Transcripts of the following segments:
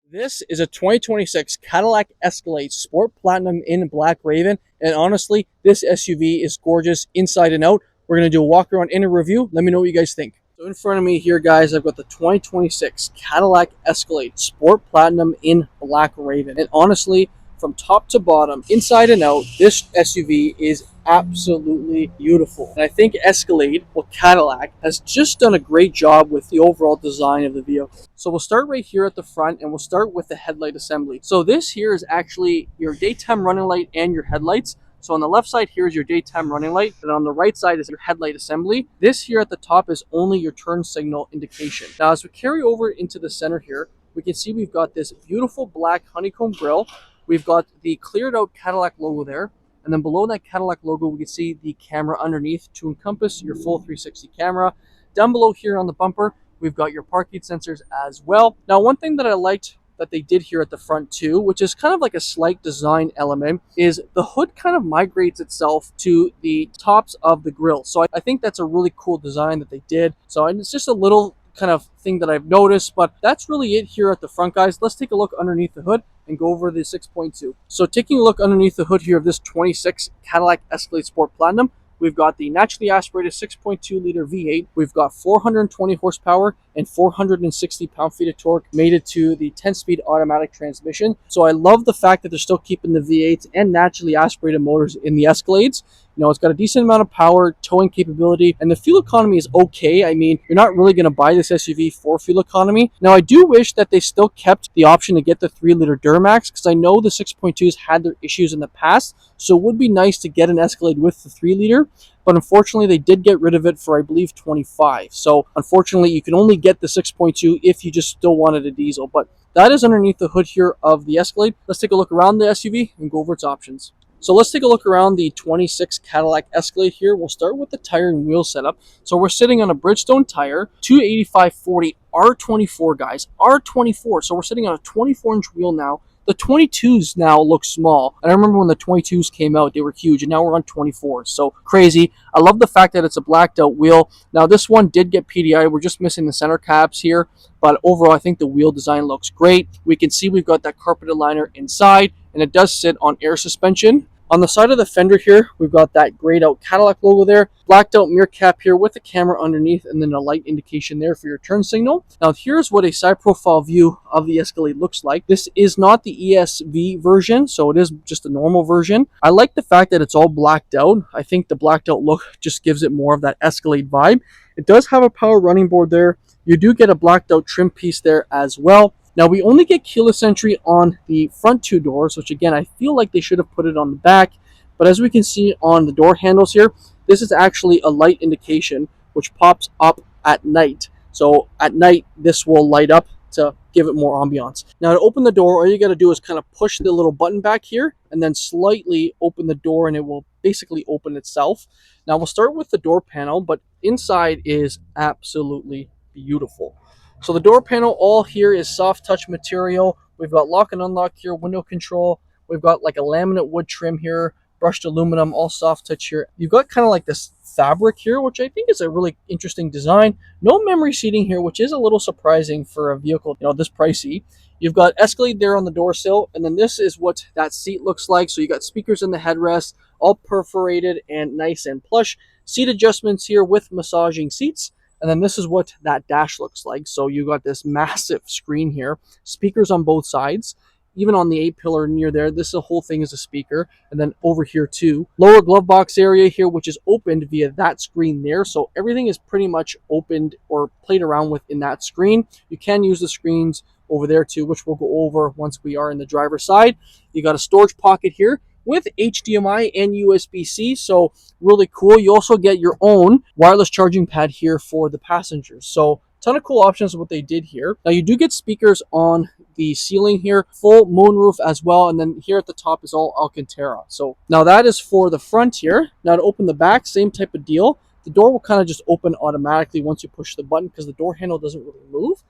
This is a 2026 Cadillac Escalade Sport Platinum in Black Raven, and honestly, this SUV is gorgeous inside and out. We're going to do a walk around and a review. Let me know what you guys think. So in front of me here, guys, I've got the 2026 Cadillac Escalade Sport Platinum in Black Raven, and honestly, from top to bottom, inside and out, this SUV is absolutely beautiful. And I think Escalade, or Cadillac, has just done a great job with the overall design of the vehicle. So we'll start right here at the front, and we'll start with the headlight assembly. So this here is actually your daytime running light and your headlights. So on the left side here is your daytime running light, and on the right side is your headlight assembly. This here at the top is only your turn signal indication. Now as we carry over into the center here, we can see we've got this beautiful black honeycomb grille. We've got the cleared out Cadillac logo there. And then below that Cadillac logo, we can see the camera underneath to encompass your full 360 camera. Down below here on the bumper, we've got your parking sensors as well. Now, one thing that I liked that they did here at the front too, which is kind of like a slight design element, is the hood kind of migrates itself to the tops of the grille. So I think that's a really cool design that they did. So it's just a little kind of thing that I've noticed, but that's really it here at the front, guys. Let's take a look underneath the hood and go over the 6.2. So taking a look underneath the hood here of this 26 Cadillac Escalade Sport Platinum, we've got the naturally aspirated 6.2 liter V8. We've got 420 horsepower and 460 pound-feet of torque mated to the 10-speed automatic transmission. So I love the fact that they're still keeping the V8s and naturally aspirated motors in the Escalades. You know, it's got a decent amount of power, towing capability, and the fuel economy is okay. I mean, you're not really going to buy this SUV for fuel economy. Now, I do wish that they still kept the option to get the 3-liter Duramax, because I know the 6.2s had their issues in the past, so it would be nice to get an Escalade with the 3-liter. But unfortunately, they did get rid of it for, I believe, $25. So unfortunately, you can only get the 6.2 if you just still wanted a diesel. But that is underneath the hood here of the Escalade. Let's take a look around the SUV and go over its options. So let's take a look around the 26 Cadillac Escalade here. We'll start with the tire and wheel setup. So we're sitting on a Bridgestone tire, 285/40 R24, guys, R24. So we're sitting on a 24-inch wheel now. The 22s now look small. And I remember when the 22s came out, they were huge, and now we're on 24s. So crazy. I love the fact that it's a blacked out wheel. Now this one did get PDI. We're just missing the center caps here. But overall, I think the wheel design looks great. We can see we've got that carpeted liner inside, and it does sit on air suspension. On the side of the fender here, we've got that grayed out Cadillac logo there, blacked out mirror cap here with the camera underneath, and then a light indication there for your turn signal. Now here's what a side profile view of the Escalade looks like. This is not the ESV version, so it is just a normal version. I like the fact that it's all blacked out. I think the blacked out look just gives it more of that Escalade vibe. It does have a power running board there. You do get a blacked out trim piece there as well. Now, we only get keyless entry on the front two doors, which again, I feel like they should have put it on the back. But as we can see on the door handles here, this is actually a light indication, which pops up at night. So at night, this will light up to give it more ambiance. Now, to open the door, all you got to do is kind of push the little button back here and then slightly open the door, and it will basically open itself. Now, we'll start with the door panel, but inside is absolutely beautiful. So the door panel, all here is soft touch material. We've got lock and unlock here, window control. We've got like a laminate wood trim here, brushed aluminum, all soft touch here. You've got kind of like this fabric here, which I think is a really interesting design. No memory seating here, which is a little surprising for a vehicle, you know, this pricey. You've got Escalade there on the door sill, and then this is what that seat looks like. So you got speakers in the headrest, all perforated and nice and plush. Seat adjustments here with massaging seats. And then this is what that dash looks like. So you got this massive screen here, speakers on both sides, even on the 8-pillar near there. This whole thing is a speaker. And then over here too, lower glove box area here, which is opened via that screen there. So everything is pretty much opened or played around with in that screen. You can use the screens over there too, which we'll go over once we are in the driver's side. You got a storage pocket here with HDMI and USB-C, so really cool. You also get your own wireless charging pad here for the passengers. So ton of cool options of what they did here. Now you do get speakers on the ceiling here, full moonroof as well, and then here at the top is all Alcantara. So now that is for the front here. Now to open the back, same type of deal. The door will kind of just open automatically once you push the button because the door handle doesn't really move.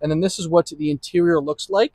And then this is what the interior looks like.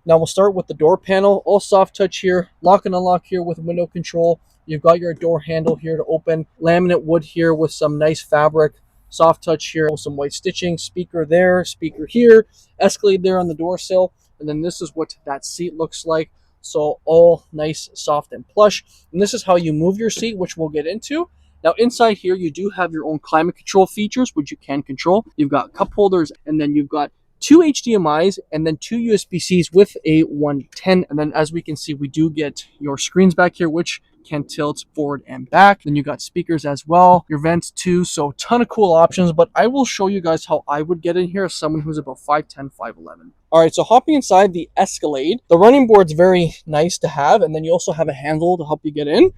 Now we'll start with the door panel, all soft touch here, lock and unlock here with window control. You've got your door handle here to open, laminate wood here with some nice fabric, soft touch here with some white stitching, speaker there, speaker here, Escalade there on the door sill. And then this is what that seat looks like. So all nice, soft, and plush. And this is how you move your seat, which we'll get into. Now inside here, you do have your own climate control features, which you can control. You've got cup holders, and then you've got 2 HDMIs and then 2 USB-Cs with a 110. And then as we can see, we do get your screens back here, which can tilt forward and back. Then you got speakers as well, your vents too. So ton of cool options, but I will show you guys how I would get in here as someone who's about 5'10", 5'11". All right, so hopping inside the Escalade, the running board's very nice to have, and then you also have a handle to help you get in.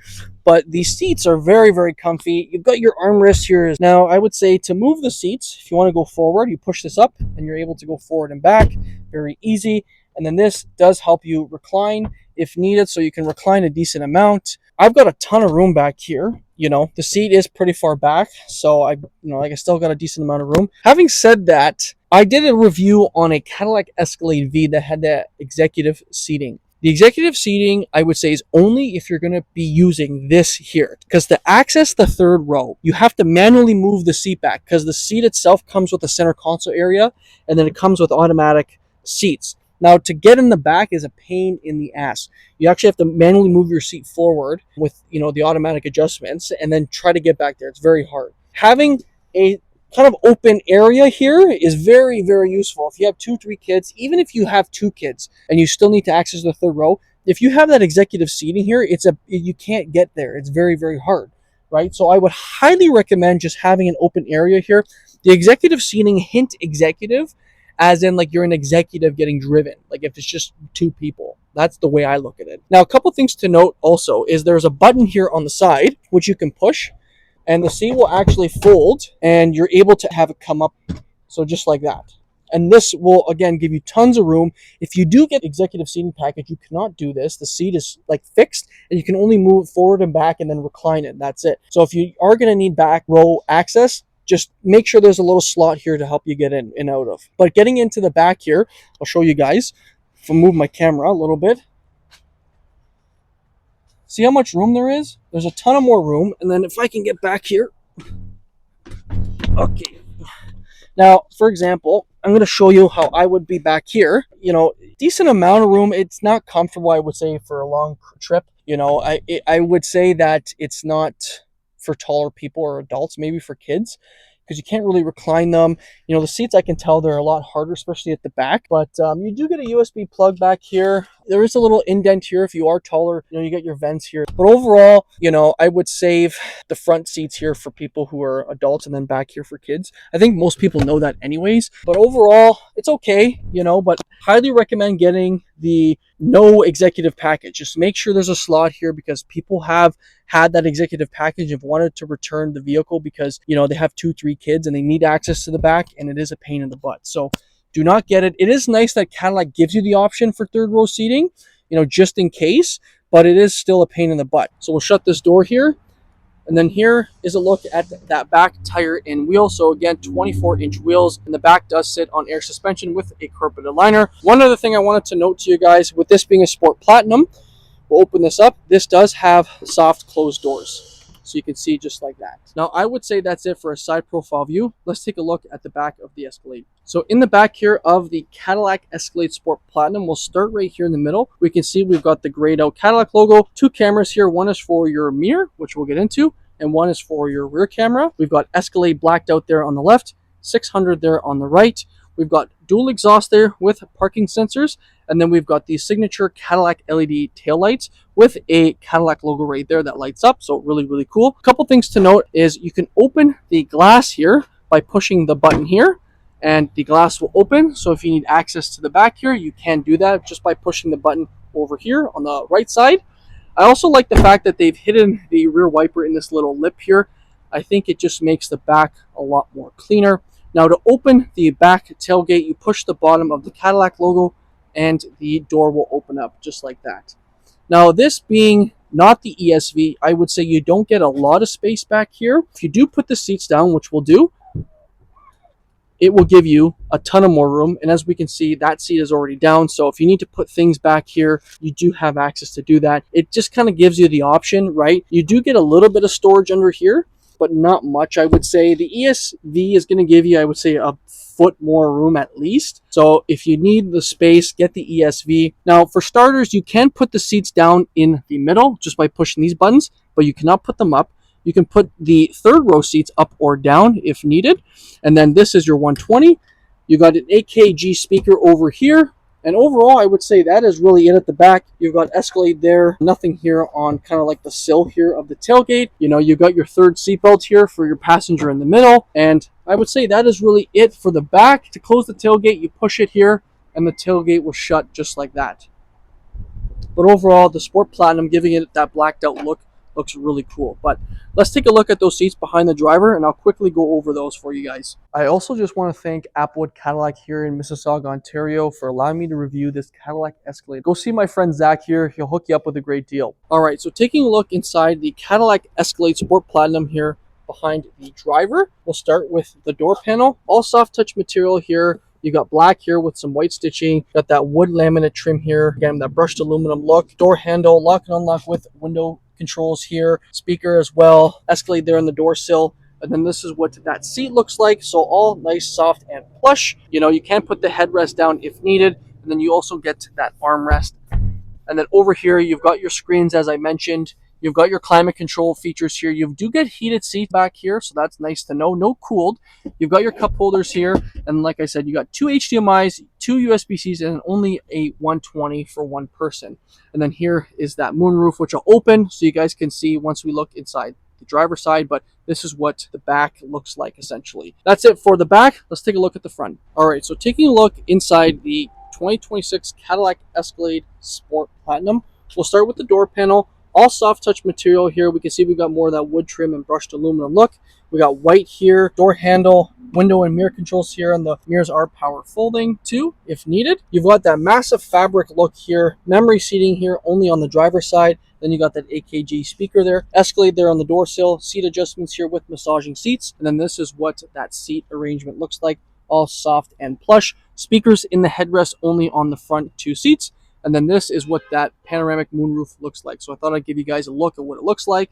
But the seats are very, very comfy. You've got your armrest here. Now, I would say to move the seats, if you want to go forward, you push this up, and you're able to go forward and back. Very easy. And then this does help you recline if needed, so you can recline a decent amount. I've got a ton of room back here. You know, the seat is pretty far back, so I still got a decent amount of room. Having said that, I did a review on a Cadillac Escalade V that had the executive seating. The executive seating, I would say, is only if you're going to be using this here. Because to access the third row, you have to manually move the seat back, because the seat itself comes with a center console area, and then it comes with automatic seats. Now, to get in the back is a pain in the ass. You actually have to manually move your seat forward with, the automatic adjustments, and then try to get back there. It's very hard. Having a kind of open area here is very, very useful. If you have 2-3 kids, even if you have 2 kids and you still need to access the third row, if you have that executive seating here, you can't get there. It's very, very hard, right? So I would highly recommend just having an open area here. The executive seating, hint executive, as in like you're an executive getting driven, like if it's just 2 people. That's the way I look at it. Now, a couple things to note also is there's a button here on the side which you can push, and the seat will actually fold, and you're able to have it come up, so just like that. And this will, again, give you tons of room. If you do get executive seating package, you cannot do this. The seat is like fixed, and you can only move forward and back and then recline it. That's it. So if you are going to need back row access, just make sure there's a little slot here to help you get in and out of. But getting into the back here, I'll show you guys. If I move my camera a little bit. See how much room there is? There's a ton of more room. And then if I can get back here. Okay. Now, for example, I'm going to show you how I would be back here. Decent amount of room. It's not comfortable, I would say, for a long trip. I would say that it's not for taller people or adults, maybe for kids, because you can't really recline them. The seats, I can tell they're a lot harder, especially at the back, but you do get a USB plug back here. There is a little indent here if you are taller. You get your vents here. But overall, I would save the front seats here for people who are adults and then back here for kids. I think most people know that anyways. But overall, it's okay, but highly recommend getting the no executive package. Just make sure there's a slot here, because people have had that executive package and wanted to return the vehicle because, they have 2-3 kids and they need access to the back, and it is a pain in the butt. So do not get it. It is nice that Cadillac gives you the option for third row seating, just in case, but it is still a pain in the butt. So we'll shut this door here. And then here is a look at that back tire and wheel. So again, 24-inch wheels, and the back does sit on air suspension with a carpeted liner. One other thing I wanted to note to you guys, with this being a Sport Platinum, we'll open this up. This does have soft closed doors, so you can see just like that. Now, I would say that's it for a side profile view. Let's take a look at the back of the Escalade. So in the back here of the Cadillac Escalade Sport Platinum, we'll start right here in the middle. We can see we've got the grayed out Cadillac logo, 2 cameras here. One is for your mirror, which we'll get into, and one is for your rear camera. We've got Escalade blacked out there on the left, 600 there on the right. We've got dual exhaust there with parking sensors. And then we've got the signature Cadillac LED taillights with a Cadillac logo right there that lights up. So really, really cool. A couple things to note is you can open the glass here by pushing the button here, and the glass will open. So if you need access to the back here, you can do that just by pushing the button over here on the right side. I also like the fact that they've hidden the rear wiper in this little lip here. I think it just makes the back a lot more cleaner. Now, to open the back tailgate, you push the bottom of the Cadillac logo, and the door will open up just like that. Now, this being not the ESV, I would say you don't get a lot of space back here. If you do put the seats down, which we'll do, it will give you a ton of more room. And as we can see, that seat is already down. So if you need to put things back here, you do have access to do that. It just kind of gives you the option, right? You do get a little bit of storage under here. but not much, I would say. The ESV is going to give you, I would say, a foot more room at least. So if you need the space, get the ESV. Now, for starters, you can put the seats down in the middle just by pushing these buttons, but you cannot put them up. You can put the third row seats up or down if needed. And then this is your 120. You got an AKG speaker over here. And overall, I would say that is really it at the back. You've got Escalade there, nothing here on kind of like the sill here of the tailgate. You know, you've got your third seatbelt here for your passenger in the middle. And I would say that is really it for the back. To close the tailgate, you push it here and the tailgate will shut just like that. But overall, the Sport Platinum, giving it that blacked out look, looks really cool. But let's take a look at those seats behind the driver, and I'll quickly go over those for you guys. I also just want to thank Applewood Cadillac here in Mississauga, Ontario for allowing me to review this Cadillac Escalade. Go see my friend Zach here. He'll hook you up with a great deal. All right, so taking a look inside the Cadillac Escalade Sport Platinum here behind the driver, we'll start with the door panel. All soft touch material here. You got black here with some white stitching. Got that wood laminate trim here. Again, that brushed aluminum look. Door handle, lock and unlock with window controls here. Speaker as well. Escalade there on the door sill. And then this is what that seat looks like. So all nice, soft, and plush. You know, you can put the headrest down if needed. And then you also get that armrest. And then over here, you've got your screens, as I mentioned. You've got your climate control features here. You do get heated seats back here, so that's nice to know. No cooled. You've got your cup holders here. And like I said, you got 2 HDMIs, 2 USB-Cs, and only a 120 for one person. And then here is that moonroof, which will open so you guys can see once we look inside the driver's side. But this is what the back looks like, essentially. That's it for the back. Let's take a look at the front. All right, so taking a look inside the 2026 Cadillac Escalade Sport Platinum, we'll start with the door panel. All soft touch material here. We can see we've got more of that wood trim and brushed aluminum look. We got white here, door handle, window and mirror controls here, and the mirrors are power folding too, if needed. You've got that massive fabric look here, memory seating here only on the driver's side. Then you got that AKG speaker there, Escalade there on the door sill, seat adjustments here with massaging seats. And then this is what that seat arrangement looks like, all soft and plush. Speakers in the headrest only on the front 2 seats. And then this is what that panoramic moonroof looks like. So I thought I'd give you guys a look at what it looks like.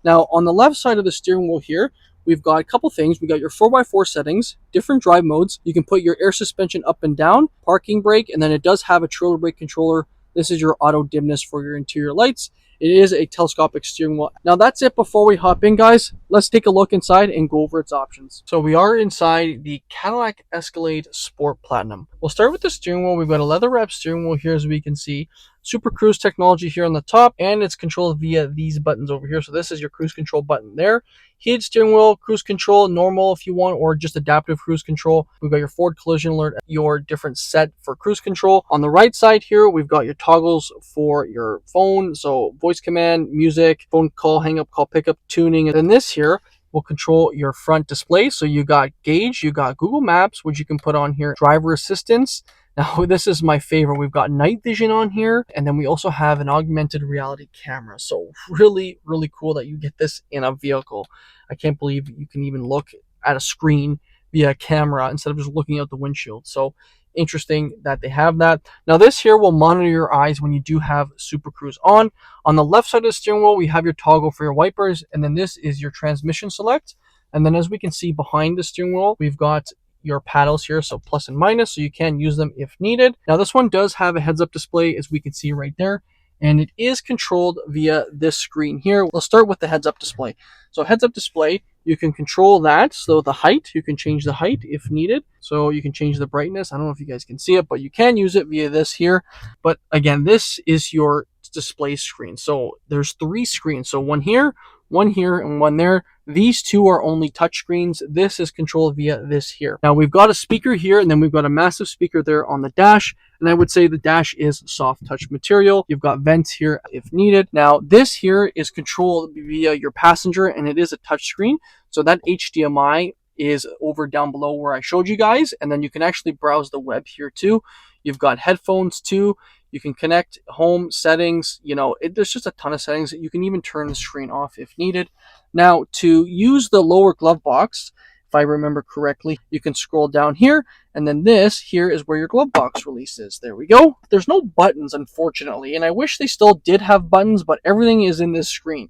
Now, on the left side of the steering wheel here, we've got a couple things. We got your 4x4 settings, different drive modes. You can put your air suspension up and down, parking brake, and then it does have a trailer brake controller. This is your auto dimness for your interior lights. It is a telescopic steering wheel. Now that's it before we hop in, guys. Let's take a look inside and go over its options. So we are inside the Cadillac Escalade Sport Platinum. We'll start with the steering wheel. We've got a leather wrap steering wheel here, as we can see. Super Cruise technology here on the top, and it's controlled via these buttons over here. So this is your cruise control button there. Heated steering wheel, cruise control, normal if you want, or just adaptive cruise control. We've got your forward collision alert, your different set for cruise control. On the right side here, we've got your toggles for your phone. So voice command, music, phone call, hang up, call, pickup, tuning. And then this here will control your front display. So you got gauge, you got Google Maps, which you can put on here, driver assistance. Now, this is my favorite. We've got night vision on here, and then we also have an augmented reality camera. So really, really cool that you get this in a vehicle. I can't believe you can even look at a screen via camera instead of just looking out the windshield. So interesting that they have that. Now, this here will monitor your eyes when you do have Super Cruise on. On the left side of the steering wheel, we have your toggle for your wipers, and then this is your transmission select. And then as we can see behind the steering wheel, we've got your paddles here, so plus and minus, so you can use them if needed. Now this one does have a heads-up display, as we can see right there, and it is controlled via this screen here. We'll start with the heads-up display. So heads-up display, you can control that. So the height, you can change the height if needed. So you can change the brightness. I don't know if you guys can see it, but you can use it via this here. But again, this is your display screen. So there's 3 screens. So one here, and one there. These 2 are only touch screens. This is controlled via this here. Now we've got a speaker here, and then we've got a massive speaker there on the dash. And I would say the dash is soft touch material. You've got vents here if needed. Now this here is controlled via your passenger, and it is a touch screen. So that HDMI is over down below where I showed you guys. And then you can actually browse the web here too. You've got headphones too. You can connect home settings. You know, there's just a ton of settings. You can even turn the screen off if needed. Now, to use the lower glove box, if I remember correctly, you can scroll down here, and then this here is where your glove box release is. There we go. There's no buttons, unfortunately, and I wish they still did have buttons, but everything is in this screen.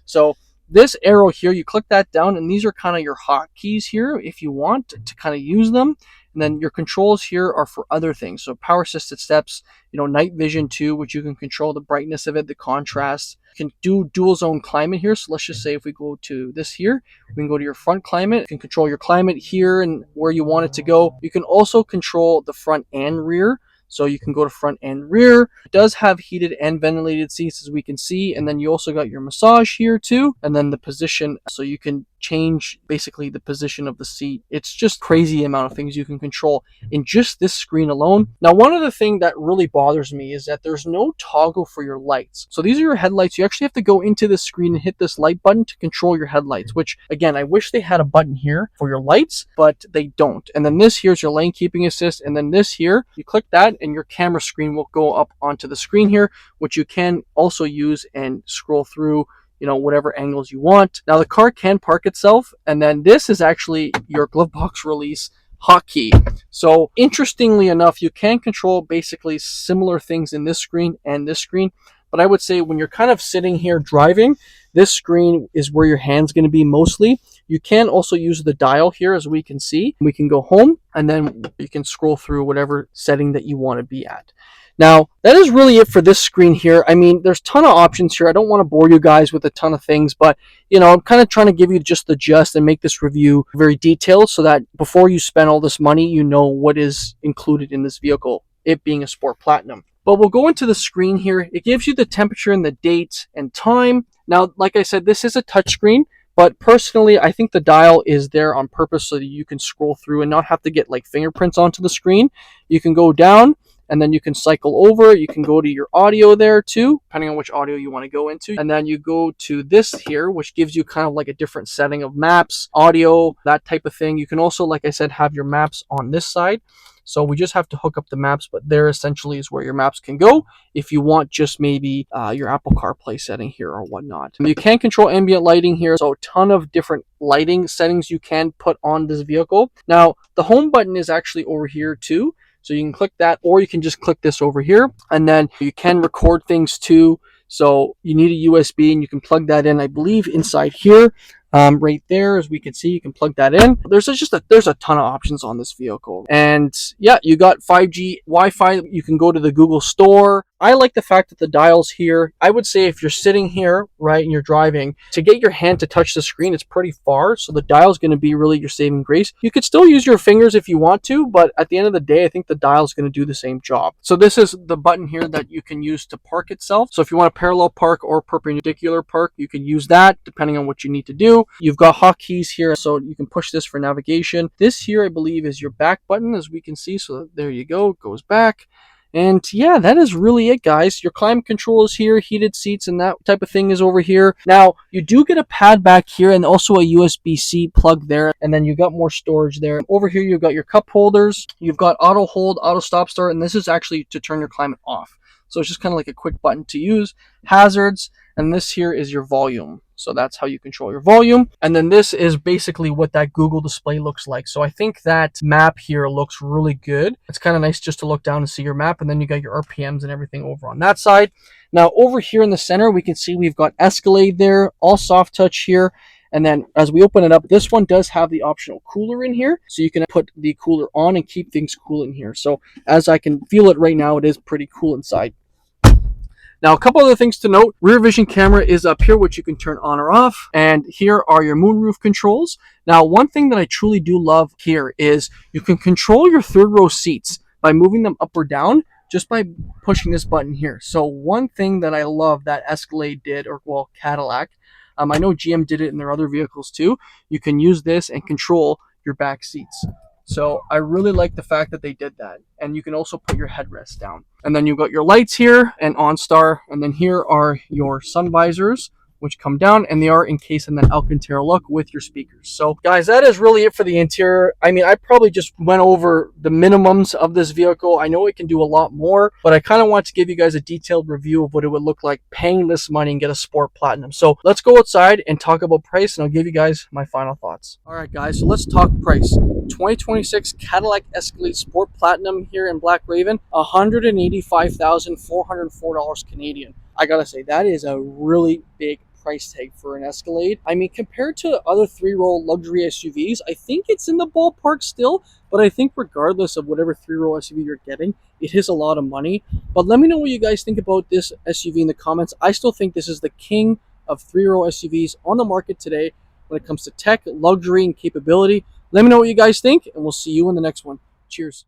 So this arrow here, you click that down, and these are kind of your hotkeys here if you want to kind of use them. And then your controls here are for other things. So power assisted steps, night vision too, which you can control the brightness of it, the contrast. You can do dual zone climate here. So let's just say if we go to this here, we can go to your front climate. You can control your climate here and where you want it to go. You can also control the front and rear. So you can go to front and rear. It does have heated and ventilated seats, as we can see. And then you also got your massage here too. And then the position, so you can change basically the position of the seat. It's just crazy amount of things you can control in just this screen alone. Now, one other thing that really bothers me is that there's no toggle for your lights. So these are your headlights. You actually have to go into the screen and hit this light button to control your headlights, which again, I wish they had a button here for your lights, but they don't. And then this here is your lane keeping assist. And then this here, you click that and your camera screen will go up onto the screen here, which you can also use and scroll through whatever angles you want. Now the car can park itself, and then this is actually your glove box release hotkey. So interestingly enough, you can control basically similar things in this screen and this screen, but I would say when you're kind of sitting here driving, this screen is where your hand's going to be mostly. You can also use the dial here, as we can see. We can go home, and then you can scroll through whatever setting that you want to be at. Now, that is really it for this screen here. I mean, there's a ton of options here. I don't want to bore you guys with a ton of things, but, I'm kind of trying to give you just the gist and make this review very detailed so that before you spend all this money, you know what is included in this vehicle, it being a Sport Platinum. But we'll go into the screen here. It gives you the temperature and the date and time. Now, like I said, this is a touchscreen, but personally, I think the dial is there on purpose so that you can scroll through and not have to get like fingerprints onto the screen. You can go down, and then you can cycle over. You can go to your audio there too, depending on which audio you want to go into. And then you go to this here, which gives you kind of like a different setting of maps, audio, that type of thing. You can also, like I said, have your maps on this side. So we just have to hook up the maps, but there essentially is where your maps can go if you want just maybe your Apple CarPlay setting here or whatnot. You can control ambient lighting here, so a ton of different lighting settings you can put on this vehicle. Now, the home button is actually over here too. So you can click that, or you can just click this over here, and then you can record things too. So you need a USB, and you can plug that in, I believe, inside here. Right there, as we can see, you can plug that in. There's a ton of options on this vehicle. And yeah, you got 5G Wi-Fi. You can go to the Google Store. I like the fact that the dial's here. I would say if you're sitting here, right, and you're driving, to get your hand to touch the screen, it's pretty far. So the dial's going to be really your saving grace. You could still use your fingers if you want to, but at the end of the day, I think the dial's going to do the same job. So this is the button here that you can use to park itself. So if you want to parallel park or perpendicular park, you can use that depending on what you need to do. You've got hotkeys here, so you can push this for navigation. This here, I believe, is your back button, as we can see. So there you go, it goes back. And yeah, that is really it, guys. Your climate control is here, heated seats and that type of thing is over here. Now, you do get a pad back here and also a USB-C plug there. And then you got more storage there. Over here, you've got your cup holders. You've got auto hold, auto stop start, and this is actually to turn your climate off. So it's just kind of like a quick button to use. Hazards, and this here is your volume. So that's how you control your volume. And then this is basically what that Google display looks like. So I think that map here looks really good. It's kind of nice just to look down and see your map. And then you got your RPMs and everything over on that side. Now over here in the center, we can see we've got Escalade there, all soft touch here. And then as we open it up, this one does have the optional cooler in here. So you can put the cooler on and keep things cool in here. So as I can feel it right now, it is pretty cool inside. Now, a couple other things to note. Rear vision camera is up here, which you can turn on or off. And here are your moonroof controls. Now, one thing that I truly do love here is you can control your third row seats by moving them up or down just by pushing this button here. So one thing that I love that Escalade did, or well, Cadillac, I know GM did it in their other vehicles too. You can use this and control your back seats. So I really like the fact that they did that. And you can also put your headrest down. And then you've got your lights here and OnStar. And then here are your sun visors, which come down, and they are encased in that Alcantara look with your speakers. So guys, that is really it for the interior. I mean, I probably just went over the minimums of this vehicle. I know it can do a lot more, but I kind of want to give you guys a detailed review of what it would look like paying this money and get a Sport Platinum. So let's go outside and talk about price, and I'll give you guys my final thoughts. All right, guys, so let's talk price. 2026 Cadillac Escalade Sport Platinum here in Black Raven, $185,404 Canadian. I gotta say, that is a really big price tag for an Escalade. I mean, compared to other three-row luxury SUVs, I think it's in the ballpark still, but I think regardless of whatever three-row SUV you're getting, it is a lot of money. But let me know what you guys think about this SUV in the comments. I still think this is the king of three-row SUVs on the market today when it comes to tech, luxury, and capability. Let me know what you guys think, and we'll see you in the next one. Cheers.